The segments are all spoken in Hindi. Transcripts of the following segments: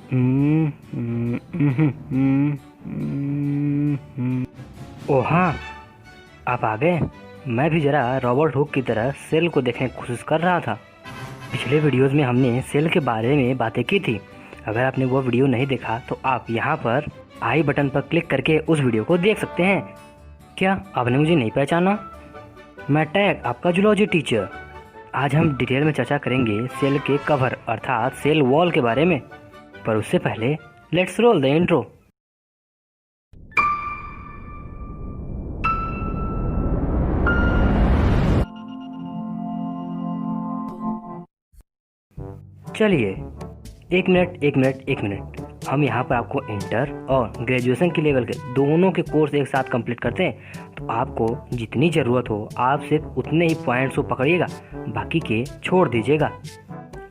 हम्म, हम्म, हम्म, हम्म, हम्म। ओ हाँ, आप आ गए। मैं भी जरा रॉबर्ट हुक की तरह सेल को देखने की कोशिश कर रहा था। पिछले वीडियोस में हमने सेल के बारे में बातें की थी। अगर आपने वो वीडियो नहीं देखा तो आप यहाँ पर आई बटन पर क्लिक करके उस वीडियो को देख सकते हैं। क्या आपने मुझे नहीं पहचाना? मैं टैग, आपका जूलॉजी टीचर। आज हम डिटेल में चर्चा करेंगे सेल के कवर अर्थात सेल वॉल के बारे में। पर उससे पहले लेट्स रोल द इंट्रो। चलिए, एक मिनट हम यहाँ पर आपको इंटर और ग्रेजुएशन के लेवल के दोनों के कोर्स एक साथ कंप्लीट करते हैं। तो आपको जितनी ज़रूरत हो आप सिर्फ उतने ही पॉइंट्स को पकड़िएगा, बाकी के छोड़ दीजिएगा।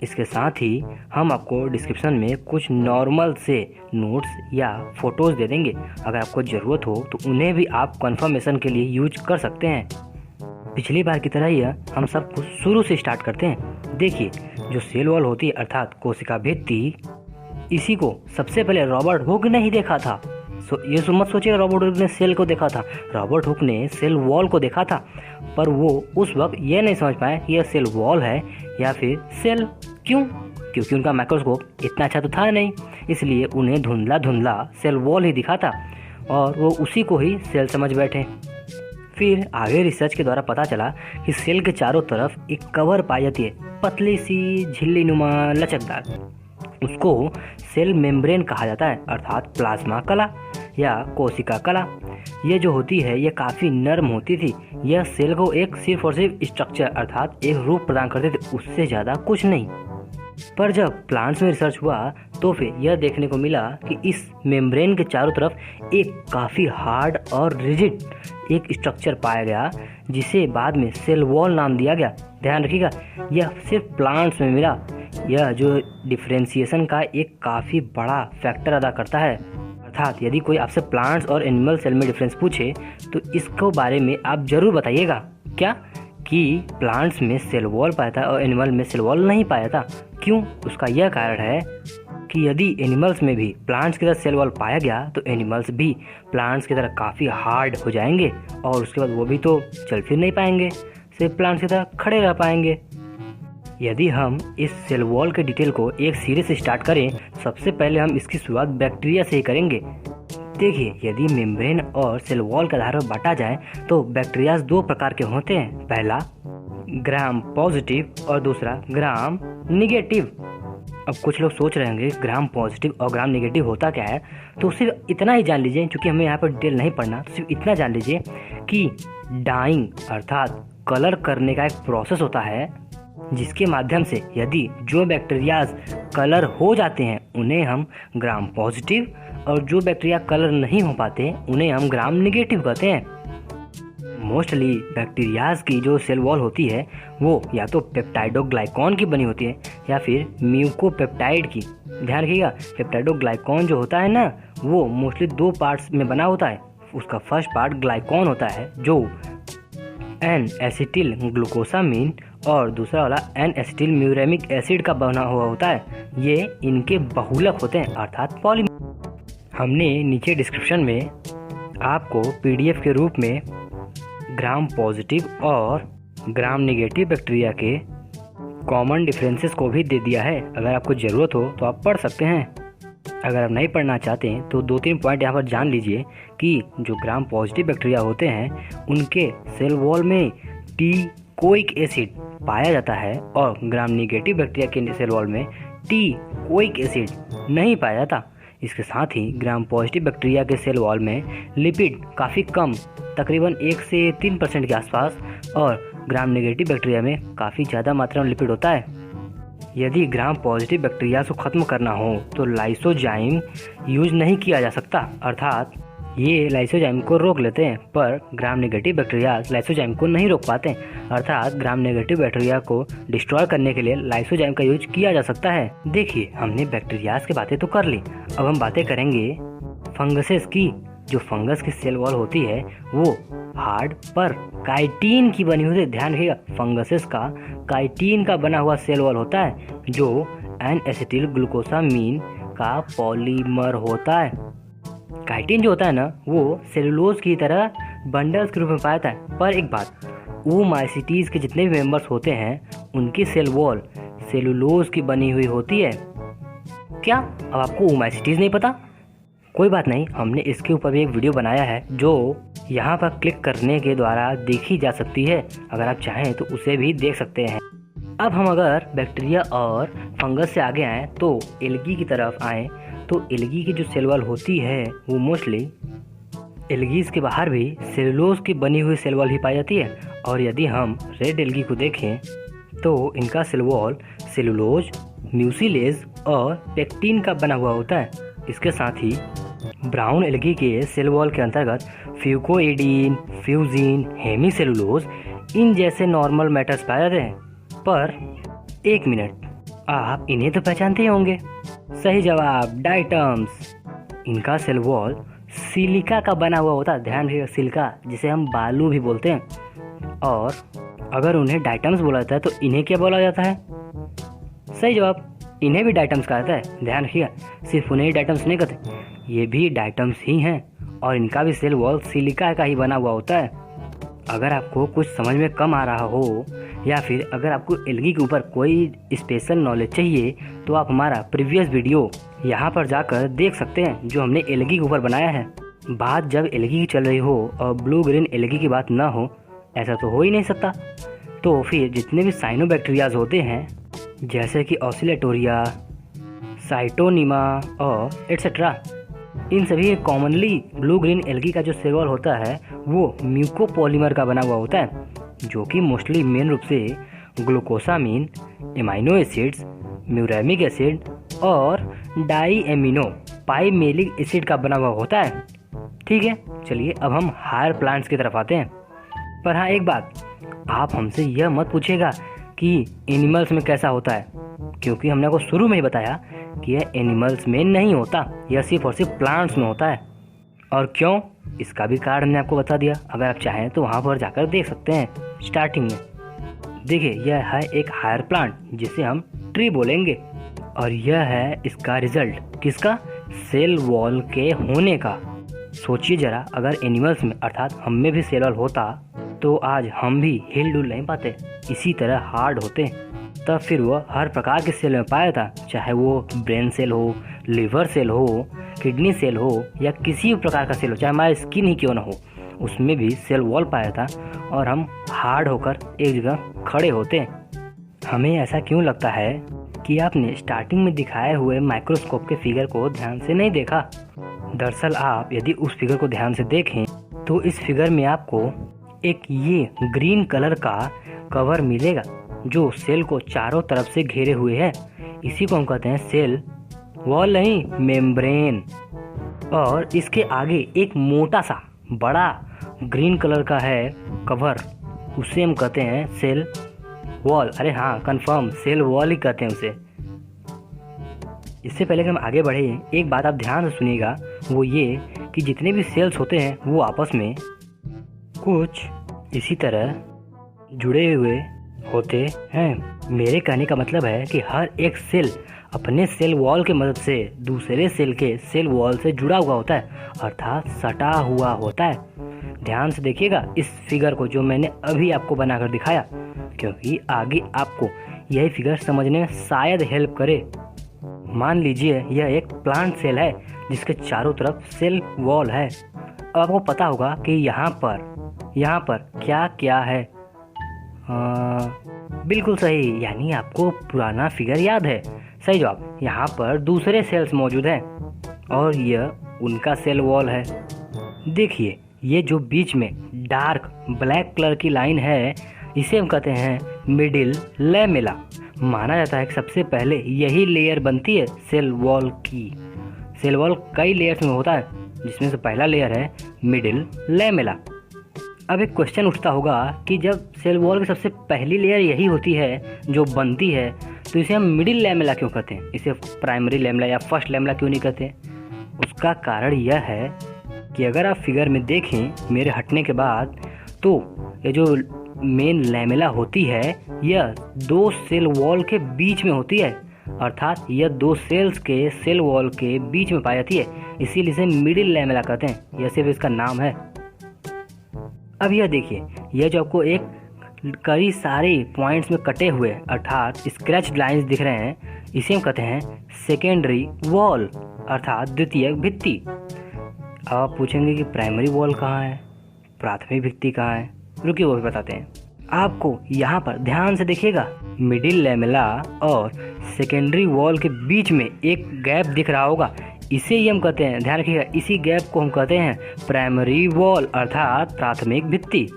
इसके साथ ही हम आपको डिस्क्रिप्शन में कुछ नॉर्मल से नोट्स या फोटोज़ दे देंगे। अगर आपको ज़रूरत हो तो उन्हें भी आप कंफर्मेशन के लिए यूज कर सकते हैं। पिछली बार की तरह ही हम सब कुछ शुरू से स्टार्ट करते हैं। देखिए, जो सेल वॉल होती है अर्थात कोशिका भित्ति, इसी को सबसे पहले रॉबर्ट हुक ने ही देखा था। ये मत सोचिएगा रॉबर्ट हुक ने सेल को देखा था। रॉबर्ट हुक ने सेल वॉल को देखा था, पर वो उस वक्त ये नहीं समझ पाया कि यह सेल वॉल है या फिर सेल। क्यों? क्योंकि उनका माइक्रोस्कोप इतना अच्छा तो था नहीं, इसलिए उन्हें धुंधला धुंधला सेल वॉल ही दिखा था और वो उसी को ही सेल समझ बैठे। फिर आगे रिसर्च के द्वारा पता चला कि सेल के चारों तरफ एक कवर पाई जाती है, पतली सी झिल्ली नुमा लचकदार। उसको सेल मेम्ब्रेन कहा जाता है अर्थात प्लाज्मा कला या कोशिका कला। ये जो होती है ये काफ़ी नरम होती थी। यह सेल को एक सिर्फ और सिर्फ स्ट्रक्चर अर्थात एक रूप प्रदान करते थे, उससे ज़्यादा कुछ नहीं। पर जब प्लांट्स में रिसर्च हुआ तो फिर यह देखने को मिला कि इस मेम्ब्रेन के चारों तरफ एक काफ़ी हार्ड और रिजिड एक स्ट्रक्चर पाया गया, जिसे बाद में सेल वॉल नाम दिया गया। ध्यान रखिएगा, यह सिर्फ प्लांट्स में मिला। यह जो डिफरेंशिएशन का एक काफ़ी बड़ा फैक्टर अदा करता है। अर्थात यदि कोई आपसे प्लांट्स और एनिमल सेल में डिफरेंस पूछे तो इसको बारे में आप जरूर बताइएगा। क्या? कि प्लांट्स में सेल वॉल पाया था और एनिमल में सेल वॉल नहीं पाया था। क्यों? उसका यह कारण है कि यदि एनिमल्स में भी प्लांट्स की तरह सेल वॉल पाया गया तो एनिमल्स भी प्लांट्स की तरह काफ़ी हार्ड हो जाएंगे और उसके बाद वो भी तो चल फिर नहीं पाएंगे, सिर्फ प्लांट्स की तरह खड़े रह पाएंगे। यदि हम इस सेल वॉल के डिटेल को एक सीरीज से स्टार्ट करें, सबसे पहले हम इसकी शुरुआत बैक्टीरिया से ही करेंगे। देखिए, यदि मेम्ब्रेन और सेल वॉल के आधार पर बांटा जाए तो बैक्टीरिया दो प्रकार के होते हैं। पहला ग्राम पॉजिटिव और दूसरा ग्राम निगेटिव। अब कुछ लोग सोच रहे होंगे ग्राम पॉजिटिव और ग्राम निगेटिव होता क्या है, तो सिर्फ इतना ही जान लीजिए, क्योंकि हमें यहाँ पर डिटेल नहीं पढ़ना, तो सिर्फ इतना जान लीजिए कि डाइंग अर्थात कलर करने का एक प्रोसेस होता है, जिसके माध्यम से यदि जो बैक्टीरियाज कलर हो जाते हैं उन्हें हम ग्राम पॉजिटिव और जो बैक्टीरिया कलर नहीं हो पाते उन्हें हम ग्राम निगेटिव कहते हैं। मोस्टली बैक्टीरियाज की जो सेल वॉल होती है वो या तो पेप्टाइडोग्लाइकॉन की बनी होती है या फिर म्यूकोपेप्टाइड की। ध्यान रखिएगा, पेप्टाइडोग्लाइकॉन जो होता है ना, वो मोस्टली दो पार्ट्स में बना होता है। उसका फर्स्ट पार्ट ग्लाइकॉन होता है जो एन एसिटिल ग्लूकोसामीन और दूसरा वाला एन एसिटिल म्यूरेमिक एसिड का बना हुआ होता है। ये इनके बहुलक होते हैं अर्थात पॉलीमर। हमने नीचे डिस्क्रिप्शन में आपको पीडीएफ के रूप में ग्राम पॉजिटिव और ग्राम नेगेटिव बैक्टीरिया के कॉमन डिफरेंसेस को भी दे दिया है। अगर आपको ज़रूरत हो तो आप पढ़ सकते हैं। अगर आप नहीं पढ़ना चाहते हैं तो 2-3 पॉइंट यहाँ पर जान लीजिए कि जो ग्राम पॉजिटिव बैक्टीरिया होते हैं उनके सेल वॉल में टीकोइक एसिड पाया जाता है और ग्राम नेगेटिव बैक्टीरिया के सेल वॉल में टीकोइक एसिड नहीं पाया जाता। इसके साथ ही ग्राम पॉजिटिव बैक्टीरिया के सेल वॉल में लिपिड काफ़ी कम, तकरीबन 1 से 3% के आसपास, और ग्राम नेगेटिव बैक्टीरिया में काफ़ी ज़्यादा मात्रा में लिपिड होता है। यदि ग्राम पॉजिटिव बैक्टीरिया को ख़त्म करना हो तो लाइसोजाइम यूज नहीं किया जा सकता, अर्थात ये लाइसोजाइम को रोक लेते हैं, पर ग्राम नेगेटिव बैक्टीरिया लाइसोजाइम को नहीं रोक पाते, अर्थात ग्राम नेगेटिव बैक्टीरिया को डिस्ट्रॉय करने के लिए लाइसोजाइम का यूज किया जा सकता है। देखिए, हमने बैक्टीरियाज की बातें तो कर ली, अब हम बातें करेंगे फंगसेस की। जो फंगस की सेल वॉल होती है वो हार्ड पर काइटिन की बनी होती है। ध्यान रखिएगा, फंगसेस का काइटिन का बना हुआ सेल वॉल होता है जो एन एसिटिल ग्लूकोसामीन का पॉलीमर होता है। काइटिन जो होता है ना, वो सेलुलोज की तरह बंडल्स के रूप में पाया जाता है। पर एक बात, ओमाइसीटीज के जितने भी मेंबर्स होते हैं उनकी सेल वॉल सेलुलोज की बनी हुई होती है। क्या अब आपको ओमाइसीटीज नहीं पता? कोई बात नहीं, हमने इसके ऊपर भी एक वीडियो बनाया है जो यहाँ पर क्लिक करने के द्वारा देखी जा सकती है। अगर आप चाहें तो उसे भी देख सकते हैं। अब हम अगर बैक्टीरिया और फंगस से आगे आएँ तो एल्गी की तरफ आएँ तो एल्गी की जो सेल वॉल होती है वो मोस्टली एल्गीज के बाहर भी सेलुलोज की बनी हुई सेल वॉल ही पाई जाती है। और यदि हम रेड एल्गी को देखें तो इनका सेल वॉल सेलुलोज, म्यूसिलेज और पेक्टिन का बना हुआ होता है। इसके साथ ही ब्राउन एल्गी के सेल वॉल के अंतर्गत फ्यूकोएडीन, फ्यूजिन, हेमीसेलुलोज इन जैसे नॉर्मल मैटर्स पाए जाते हैं। पर एक मिनट, आप इन्हें तो पहचानते ही होंगे। सही जवाब, डाइटम्स। इनका सेल वॉल सिलिका का बना हुआ होता है। ध्यान रखिएगा, सिलिका जिसे हम बालू भी बोलते हैं। और अगर उन्हें डाइटम्स बोला जाता है तो इन्हें क्या बोला जाता है? सही जवाब, इन्हें भी डाइटम्स कहा जाता है। ध्यान रखिएगा, सिर्फ उन्हें ही डाइटम्स नहीं कहते, ये भी डाइटम्स ही हैं और इनका भी सेल वॉल सिलिका का ही बना हुआ होता है। अगर आपको कुछ समझ में कम आ रहा हो या फिर अगर आपको एल्गी के ऊपर कोई स्पेशल नॉलेज चाहिए तो आप हमारा प्रीवियस वीडियो यहाँ पर जाकर देख सकते हैं जो हमने एल्गी के ऊपर बनाया है। बात जब एल्गी की चल रही हो और ब्लू ग्रीन एल्गी की बात ना हो, ऐसा तो हो ही नहीं सकता। तो फिर जितने भी साइनोबैक्टीरियाज होते हैं जैसे कि ऑसिलेटोरिया, साइटोनिमा और एटसेट्रा, इन सभी में कॉमनली ब्लू ग्रीन एल्गी का जो सेल वॉल होता है वो म्यूकोपॉलीमर का बना हुआ होता है, जो कि मोस्टली मेन रूप से glucosamine, amino acids, muramic acid और डाई एमिनो पाइमेलिक एसिड का बना हुआ होता है। ठीक है, चलिए अब हम हायर प्लांट्स की तरफ आते हैं। पर हाँ, एक बात, आप हमसे यह मत पूछेगा कि एनिमल्स में कैसा होता है, क्योंकि हमने आपको शुरू में ही बताया कि यह एनिमल्स में नहीं होता, यह सिर्फ और सिर्फ प्लांट्स में होता है। और क्यों, इसका भी कारण हमने आपको बता दिया। अगर आप चाहें तो वहाँ पर जाकर देख सकते हैं। स्टार्टिंग में देखिए, यह है एक हायर प्लांट जिसे हम ट्री बोलेंगे और यह है इसका रिजल्ट किसका? सेल वॉल के होने का। सोचिए जरा, अगर एनिमल्स में अर्थात हम में भी सेल वॉल होता तो आज हम भी हिल डुल नहीं पाते, इसी तरह हार्ड होते। तब फिर वह हर प्रकार के सेल में पाया था, चाहे वो ब्रेन सेल हो, लिवर सेल हो, किडनी सेल हो या किसी भी प्रकार का सेल हो, चाहे हमारा स्किन ही क्यों ना हो, उसमें भी सेल वॉल पाया था और हम हार्ड होकर एक जगह खड़े होते। हमें ऐसा क्यों लगता है कि आपने स्टार्टिंग में दिखाए हुए माइक्रोस्कोप के फिगर को ध्यान से नहीं देखा? दरअसल आप यदि उस फिगर को ध्यान से देखें तो इस फिगर में आपको एक ये ग्रीन कलर का कवर मिलेगा जो सेल को चारों तरफ से घेरे हुए है। इसी को हम कहते हैं सेल वॉल, नहीं मेम्ब्रेन। और इसके आगे एक मोटा सा बड़ा ग्रीन कलर का है कवर, उसे हम कहते हैं सेल वॉल। अरे हाँ, कंफर्म, सेल वॉल ही कहते हैं उसे। इससे पहले कि हम आगे बढ़े, एक बात आप ध्यान से सुनिएगा, वो ये कि जितने भी सेल्स होते हैं वो आपस में कुछ इसी तरह जुड़े हुए होते हैं। मेरे कहने का मतलब है कि हर एक सेल अपने सेल वॉल के मदद से दूसरे सेल के सेल वॉल से जुड़ा हुआ होता है, अर्थात सटा हुआ होता है। ध्यान से देखिएगा इस फिगर को जो मैंने अभी आपको बनाकर दिखाया, क्योंकि आगे आपको यही फिगर समझने में शायद हेल्प करे। मान लीजिए यह एक प्लांट सेल है जिसके चारों तरफ सेल वॉल है। अब आपको पता होगा कि यहाँ पर क्या क्या है। बिल्कुल सही, यानी आपको पुराना फिगर याद है। सही जवाब, यहाँ पर दूसरे सेल्स मौजूद हैं और यह उनका सेल वॉल है। देखिए, ये जो बीच में डार्क ब्लैक कलर की लाइन है इसे हम कहते हैं मिडिल लैमेला। माना जाता है कि सबसे पहले यही लेयर बनती है सेल वॉल की। सेल वॉल कई लेयर्स में होता है जिसमें से पहला लेयर है मिडिल लैमेला। अब एक क्वेश्चन उठता होगा कि जब सेल वॉल की सबसे पहली लेयर यही होती है जो बनती है, तो इसे हम मिडिल लैमेला क्यों कहते हैं? इसे प्राइमरी लैमेला या फर्स्ट लैमेला क्यों नहीं कहते? उसका कारण यह है कि अगर आप फिगर में देखें मेरे हटने के बाद, तो ये जो मेन लैमेला होती है यह दो सेल वॉल के बीच में होती है। अर्थात यह दो सेल्स के सेल वॉल के बीच में पाई जाती है, इसीलिए इसे मिडिल लैमेला कहते हैं। यह सिर्फ इसका नाम है। अब यह देखिए, यह जो आपको एक कई सारे पॉइंट्स में कटे हुए अर्थात स्क्रैच लाइंस दिख रहे हैं, इसे हम कहते हैं सेकेंडरी वॉल अर्थात द्वितीयक भित्ति। अब आप पूछेंगे कि प्राइमरी वॉल कहाँ है, प्राथमिक भित्ति कहाँ है? रुकिए वो भी बताते हैं आपको। यहाँ पर ध्यान से देखिएगा, मिडिल लैमेला और सेकेंडरी वॉल के बीच में एक गैप दिख रहा होगा, इसे ही हम कहते हैं, ध्यान रखिएगा, इसी गैप को हम कहते हैं प्राइमरी वॉल अर्थात प्राथमिक भित्ति।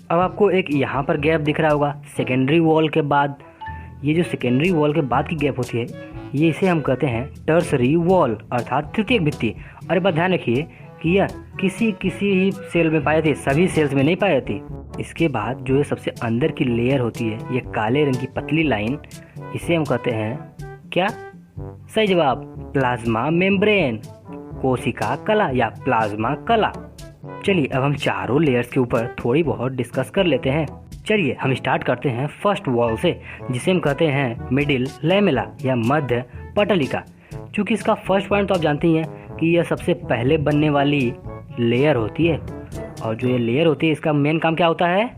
अब आपको एक यहाँ पर गैप दिख रहा होगा सेकेंडरी वॉल के बाद, ये जो सेकेंडरी वॉल के बाद की गैप होती है, ये इसे हम कहते हैं टर्सरी वॉल अर्थात तृतीयक भित्ति। अरे बात ध्यान रखिए कि यह किसी ही सेल में पाई जाती है, सभी सेल्स में नहीं पाई जाती। इसके बाद जो ये सबसे अंदर की लेयर होती है, ये काले रंग की पतली लाइन, इसे हम कहते हैं क्या? सही जवाब, प्लाज्मा मेम्ब्रेन, कोशिका कला या प्लाज्मा कला। चलिए अब हम चारों लेयर्स के ऊपर थोड़ी बहुत डिस्कस कर लेते हैं। चलिए हम स्टार्ट करते हैं फर्स्ट वॉल से, जिसे हम कहते हैं मिडिल लैमेला या मध्य पटलिका। क्योंकि इसका फर्स्ट पॉइंट तो आप जानते ही हैं कि यह सबसे पहले बनने वाली लेयर होती है, और जो ये लेयर होती है इसका मेन काम क्या होता है?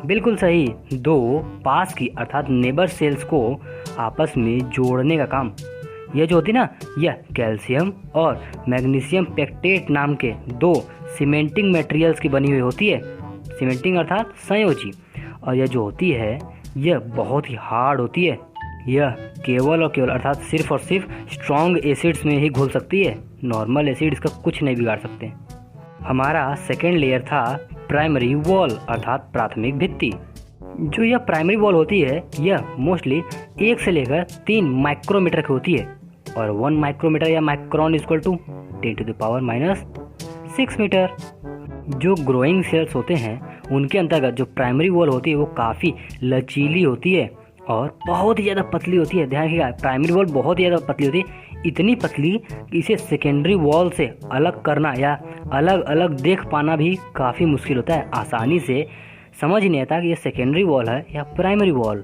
बिल्कुल सही, दो पास की अर्थात नेबर सेल्स को आपस में जोड़ने का काम। यह जो होती है ना, यह कैल्शियम और मैग्नीशियम पेक्टेट नाम के दो सीमेंटिंग मटेरियल्स की बनी हुई होती है। सीमेंटिंग अर्थात संयोजी। और यह जो होती है यह बहुत ही हार्ड होती है। यह केवल और केवल अर्थात सिर्फ और सिर्फ स्ट्रॉन्ग एसिड्स में ही घुल सकती है, नॉर्मल एसिड इसका कुछ नहीं बिगाड़ सकते। हमारा सेकेंड लेयर था प्राइमरी वॉल अर्थात प्राथमिक भित्ति। जो यह प्राइमरी वॉल होती है यह मोस्टली 1 से लेकर 3 माइक्रोमीटर की होती है, और 1 माइक्रोमीटर या माइक्रोन इक्वल टू 10⁻⁶ मीटर। जो ग्रोइंग सेल्स होते हैं उनके अंतर्गत जो प्राइमरी वॉल होती है वो काफ़ी लचीली होती है और बहुत ही ज़्यादा पतली होती है। ध्यान रखिएगा, प्राइमरी वॉल बहुत ही ज़्यादा पतली होती है, इतनी पतली कि इसे सेकेंडरी वॉल से अलग करना या अलग अलग देख पाना भी काफ़ी मुश्किल होता है। आसानी से समझ नहीं आता कि यह सेकेंडरी वॉल है या प्राइमरी वॉल,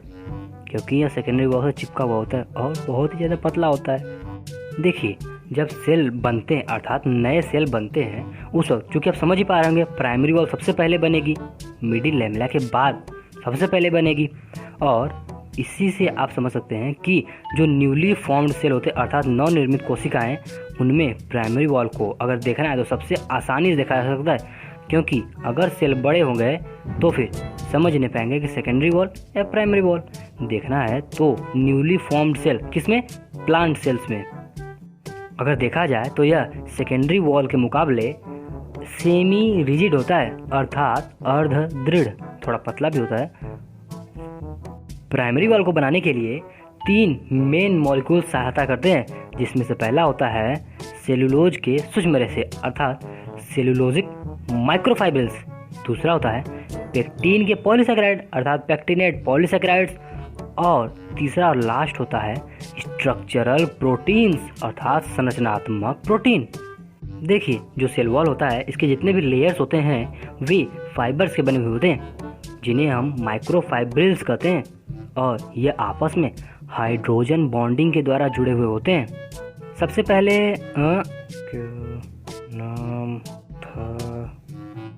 क्योंकि यह सेकेंडरी वॉल से चिपका हुआ होता है और बहुत ही ज़्यादा पतला होता है। देखिए, जब सेल बनते हैं अर्थात नए सेल बनते हैं उस वक्त, चूँकि आप समझ ही पा रहे होंगे, प्राइमरी वॉल सबसे पहले बनेगी, मिडिल लैमेला के बाद सबसे पहले बनेगी। और इसी से आप समझ सकते हैं कि जो न्यूली फॉर्म्ड सेल होते हैं अर्थात नवनिर्मित कोशिकाएं, उनमें प्राइमरी वॉल को अगर देखना है तो सबसे आसानी से देखा जा सकता है, क्योंकि अगर सेल बड़े हो गए तो फिर समझ नहीं पाएंगे कि सेकेंडरी वॉल या प्राइमरी वॉल। देखना है तो न्यूली फॉर्म्ड सेल किसमें? प्लांट सेल्स में। अगर देखा जाए तो यह सेकेंडरी वॉल के मुकाबले सेमी रिजिड होता है अर्थात अर्ध दृढ़, थोड़ा पतला भी होता है। प्राइमरी वॉल को बनाने के लिए 3 मेन मॉलिक्यूल सहायता करते हैं, जिसमें से पहला होता है सेलुलोज के सूक्ष्म रेशे अर्थात सेलुलोजिक माइक्रोफाइब्रिल्स। दूसरा होता है पेक्टीन के पॉलीसैकेराइड अर्थात पेक्टिनेट पॉलीसैकेराइड्स। और तीसरा और लास्ट होता है स्ट्रक्चरल प्रोटीन्स अर्थात संरचनात्मक प्रोटीन। देखिए, जो सेल वॉल होता है इसके जितने भी लेयर्स होते हैं वे फाइबर्स के बने हुए होते हैं, जिन्हें हम माइक्रोफाइब्रिल्स कहते हैं, और ये आपस में हाइड्रोजन बॉन्डिंग के द्वारा जुड़े हुए होते हैं। सबसे पहले नाम था,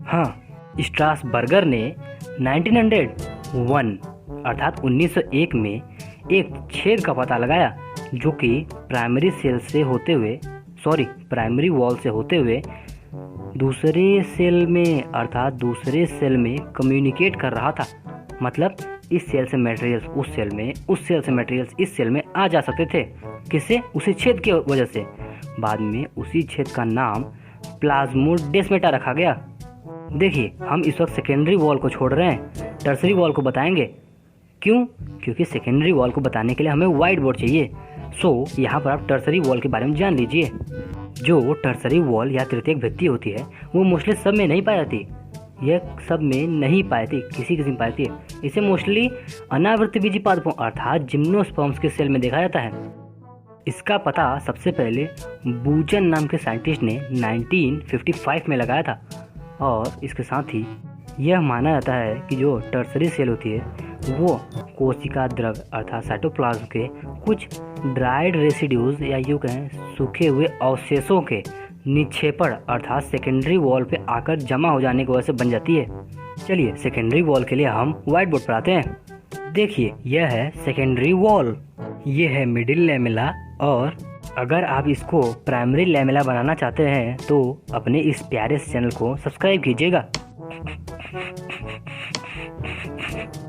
हाँ, स्ट्रासबर्गर ने 1901 अर्थात 1901 में एक छेद का पता लगाया जो कि प्राइमरी वॉल से होते हुए दूसरे सेल में अर्थात दूसरे सेल में कम्युनिकेट कर रहा था। मतलब इस सेल से मटेरियल्स उस सेल में, उस सेल से मटेरियल्स इस सेल में आ जा सकते थे। किससे? उसी छेद की वजह से। बाद में उसी छेद का नाम प्लाज्मोडेस्माटा रखा गया। देखिए, हम इस वक्त सेकेंडरी वॉल को छोड़ रहे हैं, टर्सरी वॉल को बताएंगे। क्यों? क्योंकि सेकेंडरी वॉल को बताने के लिए हमें वाइट बोर्ड चाहिए। यहाँ पर आप टर्सरी वॉल के बारे में जान लीजिए। जो टर्सरी वॉल या तृतीयक भित्ति होती है वो मोस्टली सब में नहीं पाई जाती, यह सब में नहीं पाई जाती, किसी में पाई जाती है। इसे मोस्टली अनावृतबीजी पादपों अर्थात जिम्नोस्पर्म्स के सेल में देखा जाता है। इसका पता सबसे पहले बूचन नाम के साइंटिस्ट ने 1955 में लगाया था। और इसके साथ ही यह माना जाता है कि जो टर्सरी सेल होती है वो कोशिका द्रव अर्थात साइटोप्लाज्म के कुछ ड्राइड रेसिड्यूज या यूँ कहें सूखे हुए अवशेषों के निक्षेपण अर्थात सेकेंडरी वॉल पे आकर जमा हो जाने की वजह से बन जाती है। चलिए सेकेंडरी वॉल के लिए हम व्हाइट बोर्ड पर आते हैं। देखिए यह है सेकेंडरी वॉल, ये है मिडिल लैमेला, और अगर आप इसको प्राइमरी लैमेला बनाना चाहते हैं तो अपने इस प्यारे से चैनल को सब्सक्राइब कीजिएगा।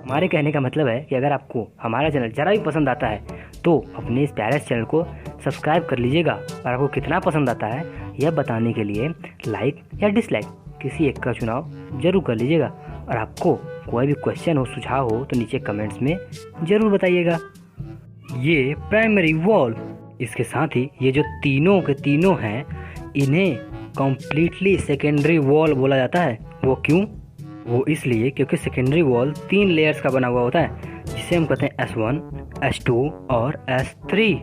हमारे कहने का मतलब है कि अगर आपको हमारा चैनल ज़रा भी पसंद आता है तो अपने इस प्यारे चैनल को सब्सक्राइब कर लीजिएगा, और आपको कितना पसंद आता है यह बताने के लिए लाइक या डिसलाइक किसी एक का चुनाव जरूर कर लीजिएगा। और आपको कोई भी क्वेश्चन हो, सुझाव हो तो नीचे कमेंट्स में ज़रूर बताइएगा। ये प्राइमरी वॉल, इसके साथ ही ये जो तीनों के तीनों हैं इन्हें कम्प्लीटली सेकेंडरी वॉल बोला जाता है। वो क्यों? वो इसलिए क्योंकि सेकेंडरी वॉल 3 लेयर्स का बना हुआ होता है, जिसे हम कहते हैं S1, S2 और S3।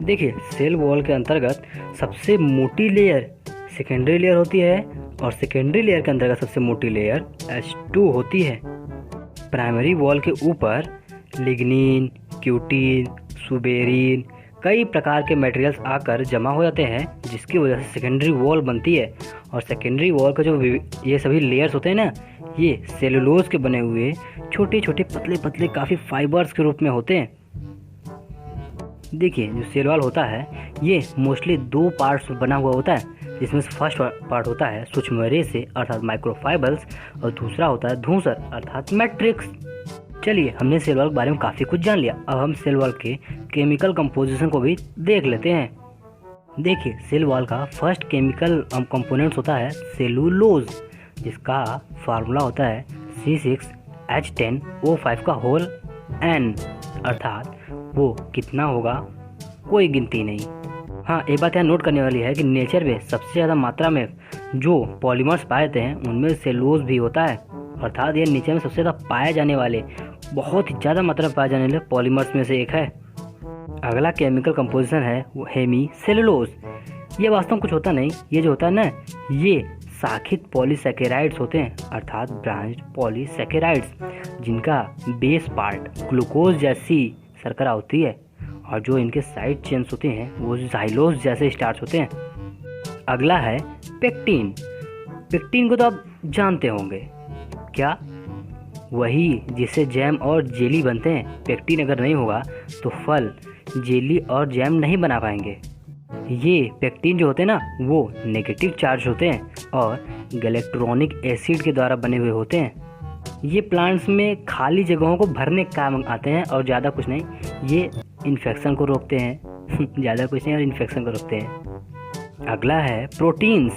देखिए सेल वॉल के अंतर्गत सबसे मोटी लेयर सेकेंडरी लेयर होती है, और सेकेंडरी लेयर के अंतर्गत सबसे मोटी लेयर S2 होती है। प्राइमरी वॉल के ऊपर लिग्निन, क्यूटीन, सुबेरिन कई प्रकार के मटेरियल्स आकर जमा हो जाते हैं, जिसकी वजह से सेकेंडरी वॉल बनती है। और सेकेंडरी वॉल का जो ये सभी लेयर्स होते हैं ना, ये सेलुलोज के बने हुए छोटे छोटे पतले पतले काफ़ी फाइबर्स के रूप में होते हैं। देखिए जो सेल वॉल होता है ये मोस्टली 2 पार्ट्स में बना हुआ होता है, जिसमें से फर्स्ट पार्ट होता है सूक्ष्म रेशे अर्थात माइक्रोफाइबर्स, और दूसरा होता है धूसर अर्थात मैट्रिक्स। चलिए हमने सेल वॉल के बारे में काफ़ी कुछ जान लिया, अब हम सेल वॉल के केमिकल कंपोजिशन को भी देख लेते हैं। देखिए सेल वॉल का फर्स्ट केमिकल कंपोनेंट्स होता है सेलुलोज, जिसका फार्मूला होता है C6H10O5 का होल N, अर्थात वो कितना होगा कोई गिनती नहीं। हाँ एक बात यहाँ नोट करने वाली है कि नेचर में सबसे ज़्यादा मात्रा में जो पॉलीमर्स पाए जाते हैं उनमें सेलुलोज भी होता है, अर्थात ये नीचे में सबसे ज़्यादा पाए जाने वाले बहुत ही ज़्यादा मात्रा में पाए जाने वाले पॉलीमर्स में से एक है। अगला केमिकल कंपोजिशन है वो हेमी सेलुलोज। ये वास्तव में कुछ होता नहीं, ये जो होता है ना ये शाखित पॉलीसैकेराइड्स होते हैं, अर्थात ब्रांच्ड पॉलीसैकेराइड्स, जिनका बेस पार्ट ग्लूकोज जैसी शर्करा होती है, और जो इनके साइड चेन्स होते हैं वो जाइलोज जैसे स्टार्च होते हैं। अगला है पेक्टिन। पेक्टिन को तो आप जानते होंगे, क्या? वही जिससे जैम और जेली बनते हैं। पेक्टिन अगर नहीं होगा तो फल जेली और जैम नहीं बना पाएंगे। ये पेक्टिन जो होते हैं ना वो नेगेटिव चार्ज होते हैं और गैलेक्ट्रॉनिक एसिड के द्वारा बने हुए होते हैं। ये प्लांट्स में खाली जगहों को भरने का काम आते हैं और ज़्यादा कुछ नहीं, ये इन्फेक्शन को रोकते हैं ज़्यादा कुछ नहीं और इन्फेक्शन को रोकते हैं। अगला है प्रोटीन्स।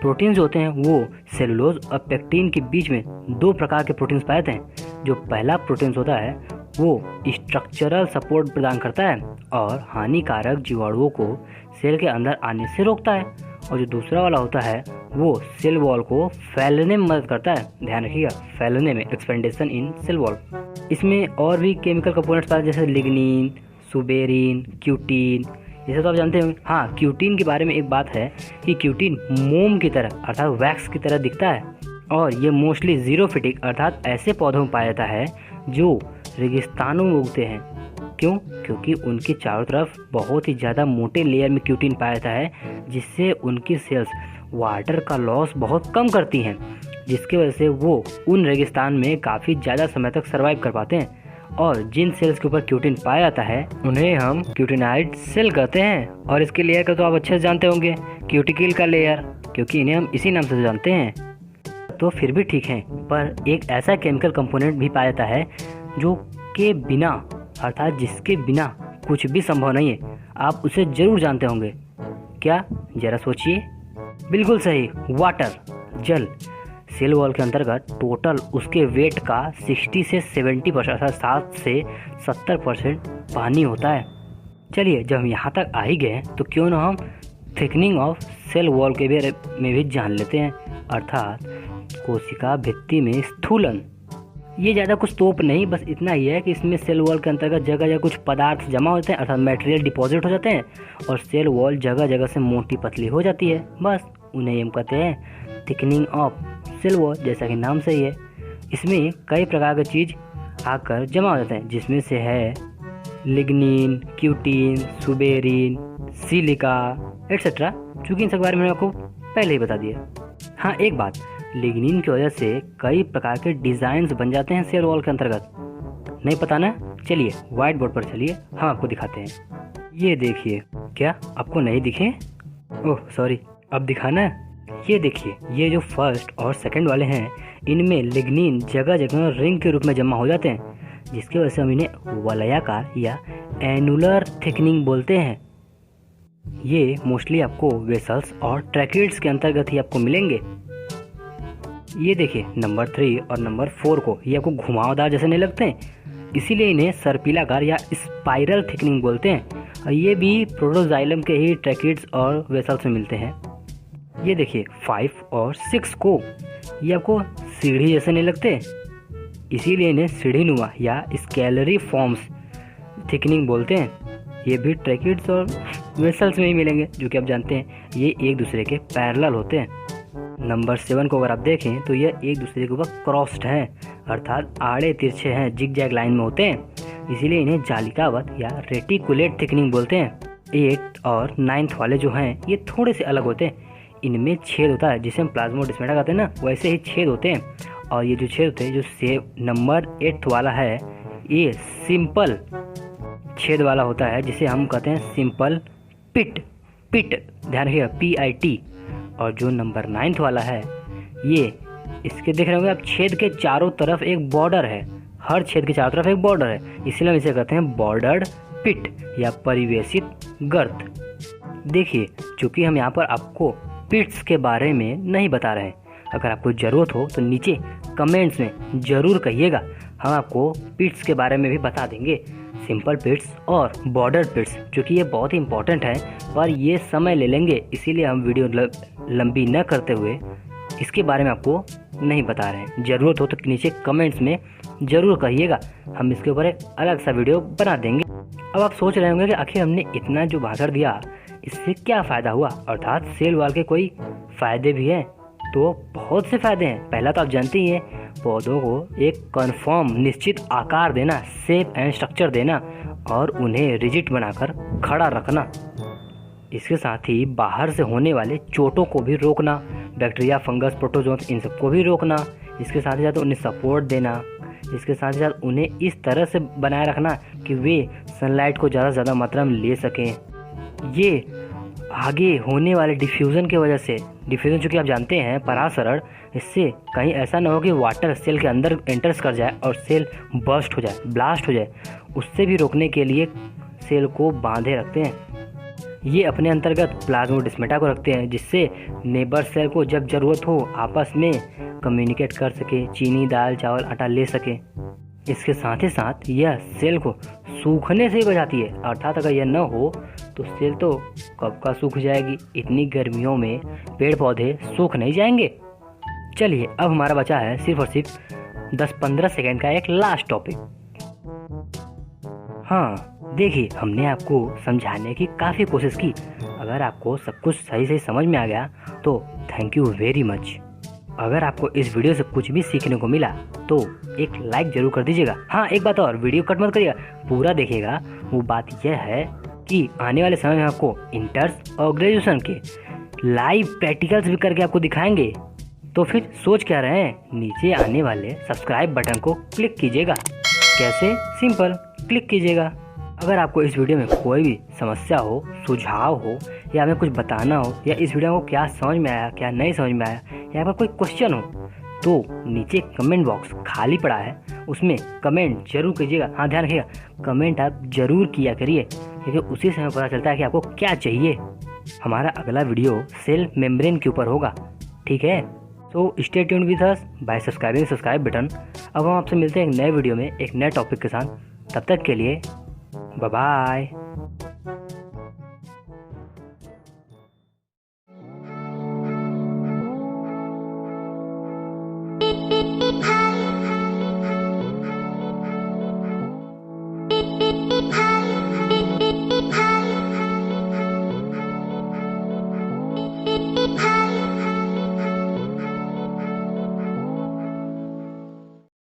प्रोटीन्स होते हैं वो सेलुलोज और पेक्टिन के बीच में 2 प्रकार के प्रोटीन्स पाए जाते हैं। जो पहला प्रोटीन्स होता है वो स्ट्रक्चरल सपोर्ट प्रदान करता है और हानिकारक जीवाणुओं को सेल के अंदर आने से रोकता है, और जो दूसरा वाला होता है वो सेल वॉल को फैलने में मदद करता है। ध्यान रखिएगा, फैलने में, एक्सपेंडेशन इन सेल वॉल। इसमें और भी केमिकल कंपोनेंट्स पाए जैसे लिग्निन, सुबेरिन, क्यूटीन, जैसे तो आप जानते होंगे। हाँ क्यूटीन के बारे में एक बात है कि क्यूटीन मोम की तरह अर्थात वैक्स की तरह दिखता है, और ये मोस्टली जीरोफिटिक अर्थात ऐसे पौधों में पाया जाता है जो रेगिस्तानों में उगते हैं। क्यों? क्योंकि उनकी चारों तरफ बहुत ही ज़्यादा मोटे लेयर में क्यूटीन पाया जाता है, जिससे उनकी सेल्स वाटर का लॉस बहुत कम करती हैं, जिसकी वजह से वो उन रेगिस्तान में काफ़ी ज़्यादा समय तक सर्वाइव कर पाते हैं। और जिन सेल्स के ऊपर क्यूटीन पाया जाता है उन्हें हम क्यूटिनाइड सेल कहते हैं। और इसके लेयर का तो आप अच्छे से जानते होंगे, क्यूटिकल का लेयर, क्योंकि इन्हें हम इसी नाम से जानते हैं। तो फिर भी ठीक है, पर एक ऐसा केमिकल कंपोनेंट भी पाया जाता है जो के बिना अर्थात जिसके बिना कुछ भी संभव नहीं है। आप उसे जरूर जानते होंगे, क्या? जरा सोचिए। बिल्कुल सही, वाटर, जल। सेल वॉल के अंतर्गत टोटल उसके वेट का 60 से 70% अर्थात 7 से 70% पानी होता है। चलिए जब हम यहाँ तक आ ही गए तो क्यों ना हम थिकनिंग ऑफ सेल वॉल के बारे में भी जान लेते हैं, अर्थात कोशिका भित्ति में स्थूलन। ये ज़्यादा कुछ तोप नहीं, बस इतना ही है कि इसमें सेल वॉल के अंतर्गत जगह जगह कुछ पदार्थ जमा होते हैं अर्थात मटेरियल डिपॉजिट हो जाते हैं, और सेल वॉल जगह जगह से मोटी पतली हो जाती है। बस उन्हें हम कहते हैं थिकनिंग ऑफ सेल वॉल, जैसा कि नाम से ही है। इसमें कई प्रकार की चीज़ आकर जमा हो जाते हैं, जिसमें से है lignin, cutin, suberin, silica etcetera. चूँकि इन सब के बारे में मैंने आपको पहले ही बता दिया। हाँ, एक बात, लिग्निन की वजह से कई प्रकार के डिज़ाइंस बन जाते हैं सेल वॉल के अंतर्गत। नहीं पता ना? चलिए व्हाइट बोर्ड पर चलिए, हम आपको दिखाते हैं। ये देखिए। क्या आपको नहीं दिखे? ओह सॉरी, अब दिखाना है। ये देखिए, ये जो फर्स्ट और सेकंड वाले हैं, इनमें लिग्निन जगह जगह रिंग के रूप में जमा हो जाते हैं, जिसकी वजह से हम इन्हें वलयाकार या एनुलर थिकनिंग बोलते हैं। ये मोस्टली आपको वेसल्स और ट्रैकिड्स के अंतर्गत ही आपको मिलेंगे। ये देखिए, नंबर 3 और नंबर 4 को ये आपको घुमावदार जैसे नहीं लगते हैं, इसीलिए इन्हें सर्पिलाकार या स्पाइरल थिकनिंग बोलते हैं। और ये भी प्रोटोजाइलम के ही ट्रैकिड्स और वेसल्स में मिलते हैं। ये देखिए, 5 और 6 को ये आपको सीढ़ी जैसे नहीं लगते, इसीलिए इन्हें सीढ़ीनुमा या स्केलरी फॉर्म्स थिकनिंग बोलते हैं। ये भी ट्रैकिड्स और वेसल्स में ही मिलेंगे, जो कि आप जानते हैं ये एक दूसरे के पैरेलल होते हैं। नंबर 7 को अगर आप देखें तो ये एक दूसरे के ऊपर क्रॉस्ड हैं, अर्थात आड़े तिरछे हैं, जिग जैग लाइन में होते हैं, इसीलिए इन्हें जालिकावत या रेटिकुलेट थिकनिंग बोलते हैं। 8 और 9 वाले जो हैं ये थोड़े से अलग होते हैं, इनमें छेद होता है, जिसे हम प्लाज्मोडेस्माटा कहते हैं ना, वैसे ही छेद होते हैं। और ये जो छेद होते हैं, जो नंबर 8 वाला है, ये सिंपल छेद वाला होता है, जिसे हम कहते हैं सिंपल पिट। ध्यान रखिएगा, PIT। और जो नंबर 9 वाला है, ये इसके देख रहे होंगे आप, छेद के चारों तरफ एक बॉर्डर है, हर छेद के चारों तरफ एक बॉर्डर है, इसलिए हम इसे कहते हैं बॉर्डर्ड पिट या परिवेशित गर्त। देखिए, चूंकि हम यहाँ पर आपको पिट्स के बारे में नहीं बता रहे हैं, अगर आपको ज़रूरत हो तो नीचे कमेंट्स में ज़रूर कहिएगा, हम आपको पिट्स के बारे में भी बता देंगे, सिंपल पिट्स और बॉर्डर पिट्स, क्योंकि ये बहुत ही इंपॉर्टेंट है, पर ये समय ले लेंगे, इसीलिए हम वीडियो लंबी न करते हुए इसके बारे में आपको नहीं बता रहे हैं। ज़रूरत हो तो नीचे कमेंट्स में ज़रूर कहिएगा, हम इसके ऊपर एक अलग सा वीडियो बना देंगे। अब आप सोच रहे होंगे कि आखिर हमने इतना जो भागड़ दिया, इससे क्या फ़ायदा हुआ, अर्थात सेल वॉल के कोई फ़ायदे भी हैं? तो बहुत से फ़ायदे हैं। पहला तो आप जानते ही हैं, पौधों को एक कन्फर्म निश्चित आकार देना, शेप एंड स्ट्रक्चर देना, और उन्हें रिजिड बनाकर खड़ा रखना। इसके साथ ही बाहर से होने वाले चोटों को भी रोकना, बैक्टीरिया, फंगस, प्रोटोजोन्स, इन सबको भी रोकना। इसके साथ ही साथ उन्हें सपोर्ट देना, इसके साथ ही साथ उन्हें इस तरह से बनाए रखना कि वे सनलाइट को ज़्यादा से ज़्यादा मात्रा में ले सकें। ये आगे होने वाले डिफ्यूज़न की वजह से, डिफ्यूज़न चूँकि आप जानते हैं परासरण, इससे कहीं ऐसा ना हो कि वाटर सेल के अंदर एंटर्स कर जाए और सेल बर्स्ट हो जाए, ब्लास्ट हो जाए, उससे भी रोकने के लिए सेल को बांधे रखते हैं। ये अपने अंतर्गत प्लाज्मोडेस्माटा को रखते हैं, जिससे नेबर सेल को जब ज़रूरत हो आपस में कम्युनिकेट कर सके, चीनी, दाल, चावल, आटा ले सके। इसके साथ ही साथ यह सेल को सूखने से ही बचाती है, अर्थात अगर यह न हो तो सेल तो कब का सूख जाएगी। इतनी गर्मियों में पेड़ पौधे सूख नहीं जाएंगे। चलिए, अब हमारा बचा है सिर्फ और सिर्फ 10-15 सेकेंड का एक लास्ट टॉपिक। हाँ देखिए, हमने आपको समझाने की काफ़ी कोशिश की। अगर आपको सब कुछ सही से समझ में आ गया तो थैंक यू वेरी मच। अगर आपको इस वीडियो से कुछ भी सीखने को मिला तो एक लाइक जरूर कर दीजिएगा। हाँ, एक बात और, वीडियो कट मत करिएगा, पूरा देखिएगा। वो बात यह है कि आने वाले समय में आपको इंटर्स और ग्रेजुएशन के लाइव प्रैक्टिकल्स भी करके आपको दिखाएंगे। तो फिर सोच क्या रहे हैं, नीचे आने वाले सब्सक्राइब बटन को क्लिक कीजिएगा। कैसे? सिंपल, क्लिक कीजिएगा। अगर आपको इस वीडियो में कोई भी समस्या हो, सुझाव हो, या हमें कुछ बताना हो, या इस वीडियो को क्या समझ में आया, क्या नहीं समझ में आया, या अगर कोई क्वेश्चन हो, तो नीचे कमेंट बॉक्स खाली पड़ा है, उसमें कमेंट जरूर कीजिएगा। हाँ, ध्यान रखिएगा, कमेंट आप जरूर किया करिए, क्योंकि उसी से हमें पता चलता है कि आपको क्या चाहिए। हमारा अगला वीडियो सेल मेम्ब्रेन के ऊपर होगा, ठीक है? So stay tuned with us bye subscribing subscribe button. अब हम आपसे मिलते हैं एक नए वीडियो में एक नए टॉपिक के साथ। तब तक के लिए बाय बाय।